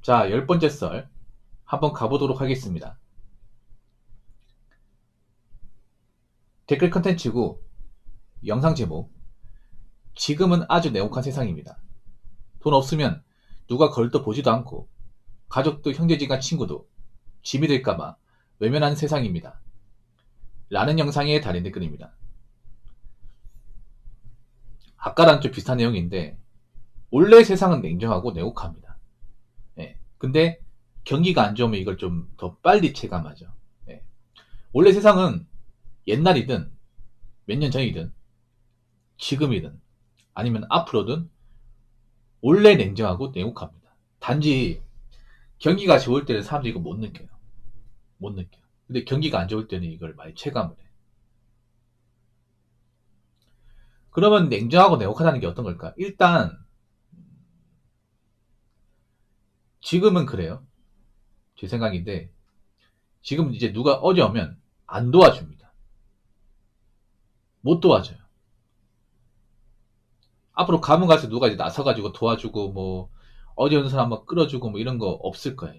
자, 10번째 썰 한번 가보도록 하겠습니다. 댓글 컨텐츠고 영상 제목, 지금은 아주 냉혹한 세상입니다. 돈 없으면 누가 걸떠 보지도 않고 가족도 형제지간 친구도 짐이 될까봐 외면하는 세상입니다. 라는 영상에 달린 댓글입니다. 아까랑 좀 비슷한 내용인데 원래 세상은 냉정하고 냉혹합니다. 근데 경기가 안 좋으면 이걸 좀 더 빨리 체감하죠. 원래 세상은 옛날이든 몇 년 전이든 지금이든 아니면 앞으로든 원래 냉정하고 냉혹합니다. 단지 경기가 좋을 때는 사람들이 이거 못 느껴요. 못 느껴요. 근데 경기가 안 좋을 때는 이걸 많이 체감을 해. 그러면 냉정하고 냉혹하다는 게 어떤 걸까? 일단 지금은 그래요. 제 생각인데 지금 이제 누가 어려우면 안 도와줍니다. 못 도와줘요. 앞으로 가면 갈수록 누가 이제 나서가지고 도와주고 뭐 어려운 사람 막 끌어주고 뭐 이런 거 없을 거야.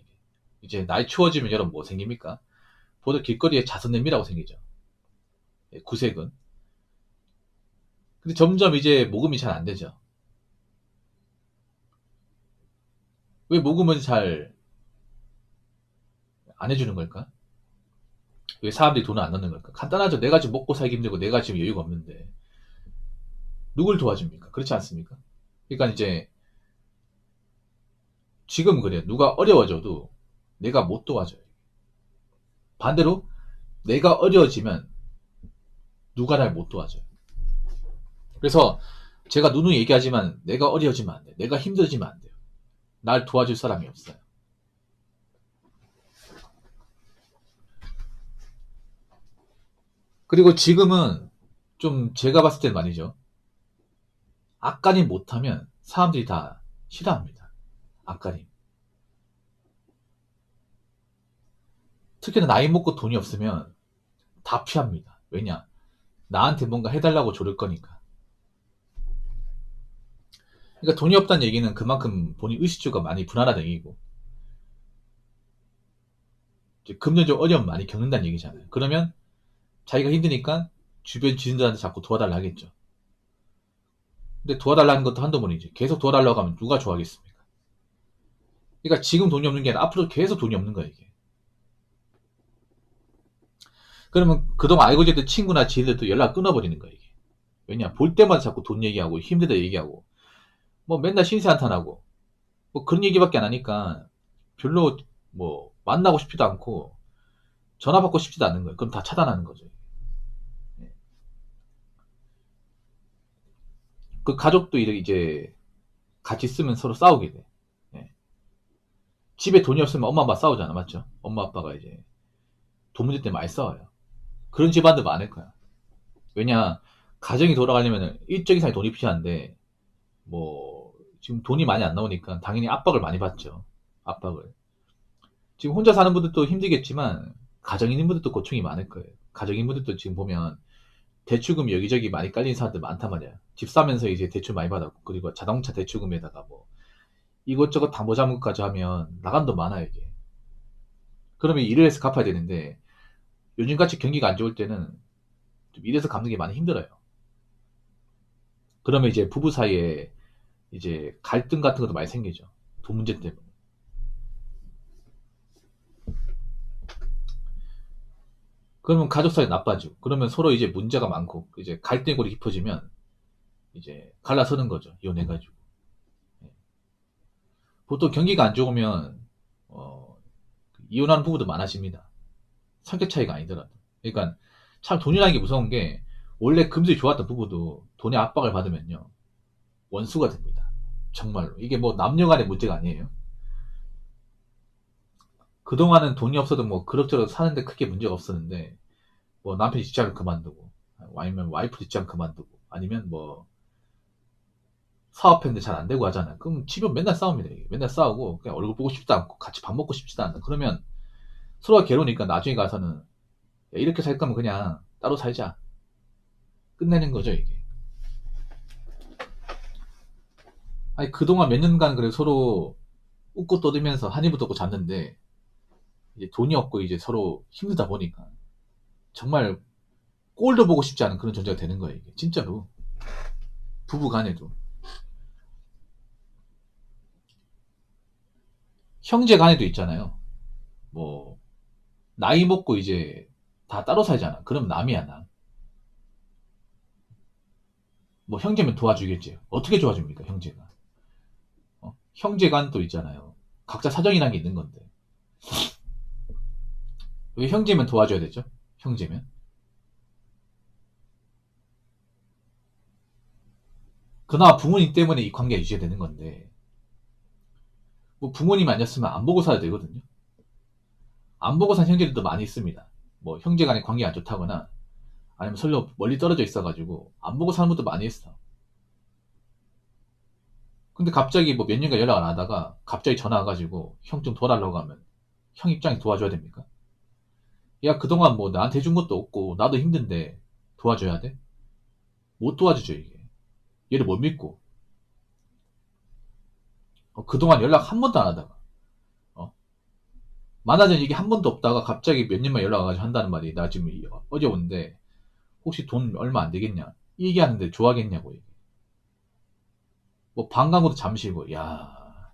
이제 나이 추워지면 여러분 뭐 생깁니까? 보도 길거리에 자선 냄비라고 생기죠. 구색은. 근데 점점 이제 모금이 잘 안 되죠. 왜 모금은 잘 안 해주는 걸까? 왜 사람들이 돈을 안 넣는 걸까? 간단하죠. 내가 지금 먹고 살기 힘들고 내가 지금 여유가 없는데 누굴 도와줍니까? 그렇지 않습니까? 그러니까 이제 지금 그래. 누가 어려워져도 내가 못 도와줘요. 반대로 내가 어려워지면 누가 날 못 도와줘요. 그래서 제가 누누이 얘기하지만 내가 어려워지면 안 돼. 내가 힘들어지면 안 돼요. 날 도와줄 사람이 없어요. 그리고 지금은 좀 제가 봤을 땐 말이죠. 앞가림 못하면 사람들이 다 싫어합니다. 앞가림. 특히나 나이 먹고 돈이 없으면 다 피합니다. 왜냐? 나한테 뭔가 해달라고 조를 거니까. 그러니까 돈이 없다는 얘기는 그만큼 본인 의식주가 많이 불안하다는 얘기고 금전적 어려움 많이 겪는다는 얘기잖아요. 그러면 자기가 힘드니까 주변 지인들한테 자꾸 도와달라 하겠죠. 근데 도와달라는 것도 한두 번이지. 계속 도와달라고 하면 누가 좋아하겠습니까? 그러니까 지금 돈이 없는 게 아니라 앞으로 계속 돈이 없는 거야 이게. 그러면 그동안 알고 지냈던 친구나 지인들도 연락 끊어버리는 거야 이게. 왜냐? 볼 때마다 자꾸 돈 얘기하고 힘들다 얘기하고 뭐 맨날 신세 한탄하고 뭐 그런 얘기밖에 안 하니까 별로 뭐 만나고 싶지도 않고 전화 받고 싶지도 않는 거예요. 그럼 다 차단하는 거죠. 그 가족도 이제 같이 쓰면 서로 싸우게 돼. 예. 집에 돈이 없으면 엄마 아빠 싸우잖아, 맞죠? 엄마 아빠가 이제 돈 문제 때문에 많이 싸워요. 그런 집안도 많을 거야. 왜냐, 가정이 돌아가려면 일정 이상의 돈이 필요한데 뭐 지금 돈이 많이 안 나오니까 당연히 압박을 많이 받죠. 압박을. 지금 혼자 사는 분들도 힘들겠지만 가정인분들도 고충이 많을 거예요. 가정인분들도 지금 보면 대출금 여기저기 많이 깔린 사람들 많단 말이야. 집 사면서 이제 대출 많이 받았고 그리고 자동차 대출금에다가 뭐 이것저것 담보자금까지 하면 나간 돈 많아요 이게. 그러면 일을 해서 갚아야 되는데 요즘같이 경기가 안 좋을 때는 좀 일해서 갚는 게 많이 힘들어요. 그러면 이제 부부 사이에 이제 갈등 같은 것도 많이 생기죠. 돈 문제 때문에. 그러면 가족 사이 나빠지고 그러면 서로 이제 문제가 많고 이제 갈등골이 깊어지면 이제 갈라서는 거죠. 이혼해가지고. 보통 경기가 안 좋으면 이혼하는 부부도 많아집니다. 성격 차이가 아니더라도. 그러니까 참 돈이라는 게 무서운 게 원래 금슬이 좋았던 부부도 돈의 압박을 받으면요 원수가 됩니다. 정말로 이게 뭐 남녀 간의 문제가 아니에요. 그동안은 돈이 없어도 뭐 그럭저럭 사는데 크게 문제가 없었는데 뭐 남편이 직장을 그만두고 아니면 와이프 직장 그만두고 아니면 뭐 사업했는데 잘 안 되고 하잖아요. 그럼 집에 맨날 싸웁니다. 이게. 맨날 싸우고 그냥 얼굴 보고 싶지도 않고 같이 밥 먹고 싶지도 않다. 그러면 서로가 괴로우니까 나중에 가서는 야, 이렇게 살 거면 그냥 따로 살자. 끝내는 거죠 이게. 아니 그동안 몇 년간 그래 서로 웃고 떠들면서 한 입을 덮고 잤는데 이제 돈이 없고 이제 서로 힘들다 보니까 정말 꼴도 보고 싶지 않은 그런 존재가 되는 거예요. 이게 진짜로 부부 간에도 형제 간에도 있잖아요. 뭐 나이 먹고 이제 다 따로 살잖아. 그럼 남이야 남. 뭐 형제면 도와주겠지. 어떻게 도와줍니까 형제가? 형제 간도 있잖아요. 각자 사정이란 게 있는 건데 왜 형제면 도와줘야 되죠? 형제면 그나마 부모님 때문에 이 관계가 유지되는 건데 뭐 부모님 아니었으면 안 보고 살아야 되거든요. 안 보고 산 형제들도 많이 있습니다. 뭐 형제 간의 관계가 안 좋다거나 아니면 서로 멀리 떨어져 있어가지고 안 보고 사는 것도 많이 있어. 근데 갑자기 뭐 몇 년간 연락 안 하다가 갑자기 전화 와가지고 형 좀 도와달라고 하면 형 입장에 도와줘야 됩니까? 야 그동안 뭐 나한테 해준 것도 없고 나도 힘든데 도와줘야 돼? 못 도와주죠 이게. 얘를 못 믿고 그동안 연락 한 번도 안 하다가 만나자는 얘기 한 번도 없다가 갑자기 몇 년만 연락 와가지고 한다는 말이 나 지금 어제 오는데 혹시 돈 얼마 안 되겠냐 이 얘기하는데 좋아하겠냐고 이게. 뭐 방광고도 잠시고 야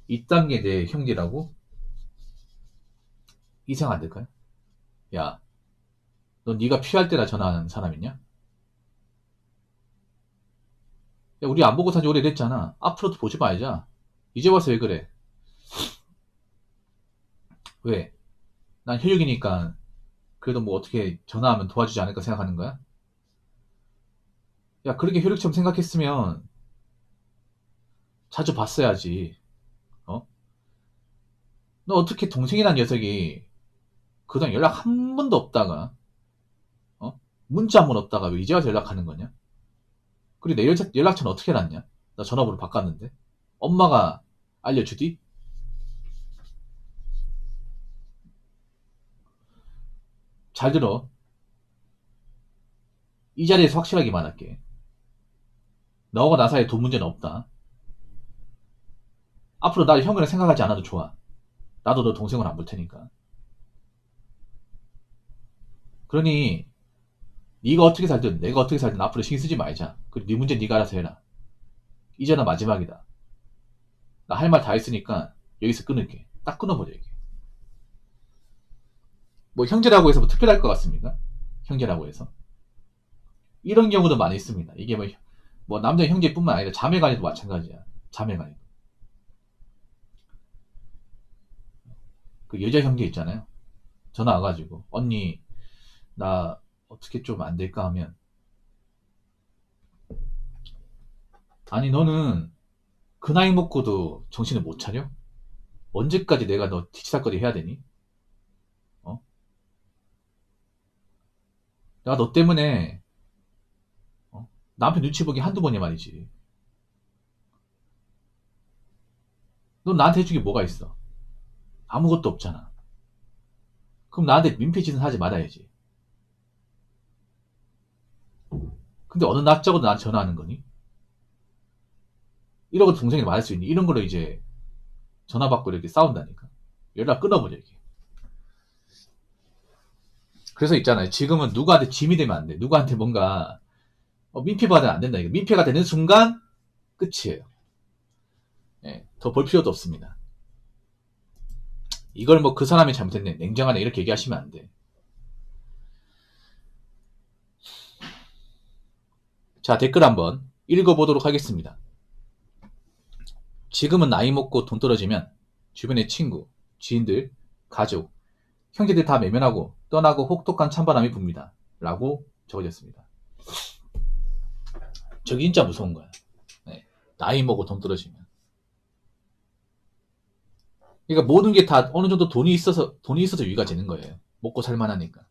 이딴 게 내 형제라고? 이상 안 될까요? 야 너 네가 필요할 때나 전화하는 사람이냐? 야 우리 안 보고 산지 오래됐잖아. 앞으로도 보지 말자. 이제 와서 왜 그래? 왜? 난 혈육이니까 그래도 뭐 어떻게 전화하면 도와주지 않을까 생각하는 거야? 야 그렇게 혈육처럼 생각했으면 자주 봤어야지. 어? 너 어떻게 동생이란 녀석이 그동안 연락 한 번도 없다가 문자 한 번 없다가 왜 이제 와서 연락하는 거냐? 그리고 내 연락처는 어떻게 알았냐? 나 전화번호 바꿨는데 엄마가 알려주디? 잘 들어. 이 자리에서 확실하게 말할게. 너하고 나 사이에 돈 문제는 없다. 앞으로 날 형이라 생각하지 않아도 좋아. 나도 너 동생으로 안 볼 테니까. 그러니 네가 어떻게 살든 내가 어떻게 살든 앞으로 신경 쓰지 말자. 그리고 네 문제 네가 알아서 해라. 이제는 마지막이다. 나 할 말 다 했으니까 여기서 끊을게. 딱 끊어버려 이게. 뭐 형제라고 해서 뭐 특별할 것 같습니까? 형제라고 해서 이런 경우도 많이 있습니다. 이게 뭐 남자 형제뿐만 아니라 자매간에도 마찬가지야. 자매간에도 그 여자 형제 있잖아요. 전화 와가지고 언니 나 어떻게 좀 안 될까 하면 아니 너는 그 나이 먹고도 정신을 못 차려? 언제까지 내가 너 뒤치다거리 해야 되니? 어? 내가 너 때문에 남편 눈치 보기 한두 번이 말이지. 넌 나한테 해준 게 뭐가 있어? 아무것도 없잖아. 그럼 나한테 민폐짓은 하지 말아야지. 근데 어느 낯짝으로 나한테 전화하는 거니? 이러고 동생이 말할 수 있니? 이런 걸로 이제 전화 받고 이렇게 싸운다니까. 연락 끊어버려 이게. 그래서 있잖아요. 지금은 누구한테 짐이 되면 안 돼. 누구한테 뭔가 민폐 받으면 안 된다. 이거 민폐가 되는 순간 끝이에요. 예, 더 볼 필요도 없습니다. 이걸 뭐 그 사람이 잘못했네. 냉정하네. 이렇게 얘기하시면 안 돼. 자, 댓글 한번 읽어보도록 하겠습니다. 지금은 나이 먹고 돈 떨어지면 주변의 친구, 지인들, 가족, 형제들 다 외면하고 떠나고 혹독한 찬바람이 붑니다. 라고 적어졌습니다. 저게 진짜 무서운 거야. 네, 나이 먹고 돈 떨어지면. 그러니까 모든 게 다 어느 정도 돈이 있어서 유의가 되는 거예요. 먹고 살만하니까.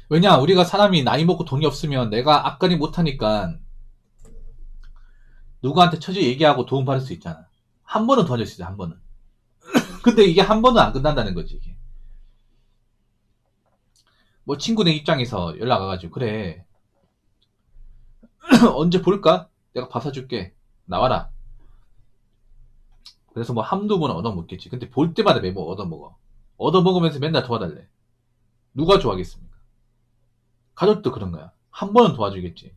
왜냐 우리가 사람이 나이 먹고 돈이 없으면 내가 앞가림 못하니까 누구한테 처지 얘기하고 도움 받을 수 있잖아. 한 번은 도와줄 수 있어. 한 번은. 근데 이게 한 번은 안 끝난다는 거지 이게. 뭐 친구네 입장에서 연락 와가지고 그래 언제 볼까? 내가 밥 사줄게. 나와라. 그래서 뭐 한두 번 얻어먹겠지. 근데 볼 때마다 매번 얻어먹어. 얻어먹으면서 맨날 도와달래. 누가 좋아하겠습니까? 가족도 그런 거야. 한 번은 도와주겠지.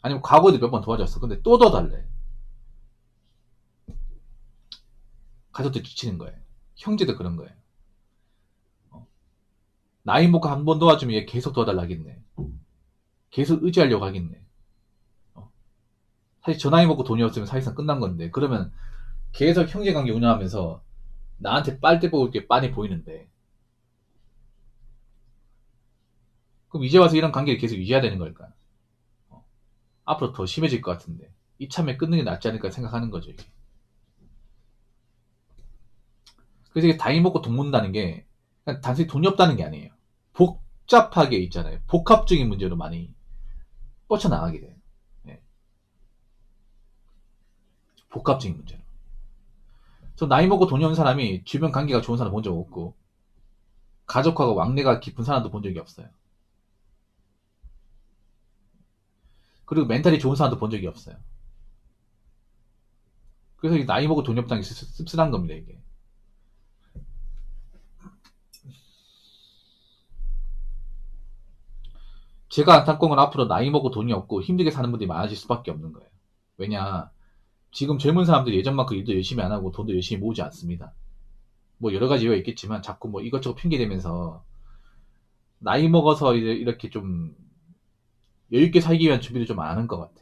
아니면 과거에도 몇 번 도와줬어. 근데 또 도와달래. 가족도 지치는 거예요. 형제도 그런 거예요. 나이 먹고 한 번 도와주면 얘 계속 도와달라 하겠네. 계속 의지하려고 하겠네. 사실 저 나이 먹고 돈이 없으면 사실상 끝난 건데, 그러면 계속 형제관계 운영하면서 나한테 빨대 뽑을 게 빤히 보이는데, 그럼 이제 와서 이런 관계를 계속 유지해야 되는 걸까? 앞으로 더 심해질 것 같은데, 이참에 끊는 게 낫지 않을까 생각하는 거죠, 이게. 그래서 이게 나이 먹고 돈 문다는 게, 그냥 단순히 돈이 없다는 게 아니에요. 복잡하게 있잖아요. 복합적인 문제로 많이 뻗쳐나가게 돼요. 네. 복합적인 문제로. 저 나이 먹고 돈이 없는 사람이 주변 관계가 좋은 사람 본 적 없고, 가족하고 왕래가 깊은 사람도 본 적이 없어요. 그리고 멘탈이 좋은 사람도 본 적이 없어요. 그래서 이 나이 먹고 돈이 없다는 게 씁쓸한 겁니다, 이게. 제가 안타까운 건 앞으로 나이 먹고 돈이 없고 힘들게 사는 분들이 많아질 수밖에 없는 거예요. 왜냐, 지금 젊은 사람들이 예전만큼 일도 열심히 안 하고 돈도 열심히 모으지 않습니다. 뭐 여러 가지 이유가 있겠지만 자꾸 뭐 이것저것 핑계 대면서 나이 먹어서 이렇게 좀 여유있게 살기 위한 준비를 좀 안 하는 것 같아.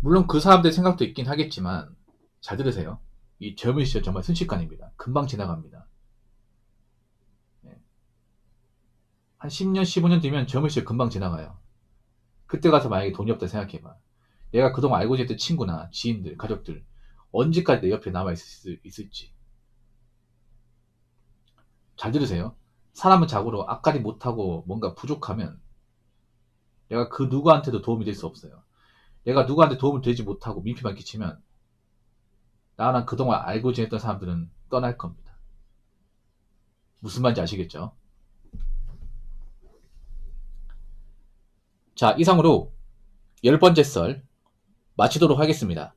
물론 그 사람들 생각도 있긴 하겠지만 잘 들으세요. 이 젊은 시절 정말 순식간입니다. 금방 지나갑니다. 한 10년, 15년 뒤면 젊은 시절 금방 지나가요. 그때 가서 만약에 돈이 없다 생각해봐. 내가 그동안 알고 지냈던 친구나 지인들, 가족들 언제까지 내 옆에 있을지. 잘 들으세요. 사람은 자고로 앞가림 못하고 뭔가 부족하면 내가 그 누구한테도 도움이 될 수 없어요. 내가 누구한테 도움을 되지 못하고 민폐만 끼치면 나랑 그동안 알고 지냈던 사람들은 떠날 겁니다. 무슨 말인지 아시겠죠? 자, 이상으로 10번째 썰 마치도록 하겠습니다.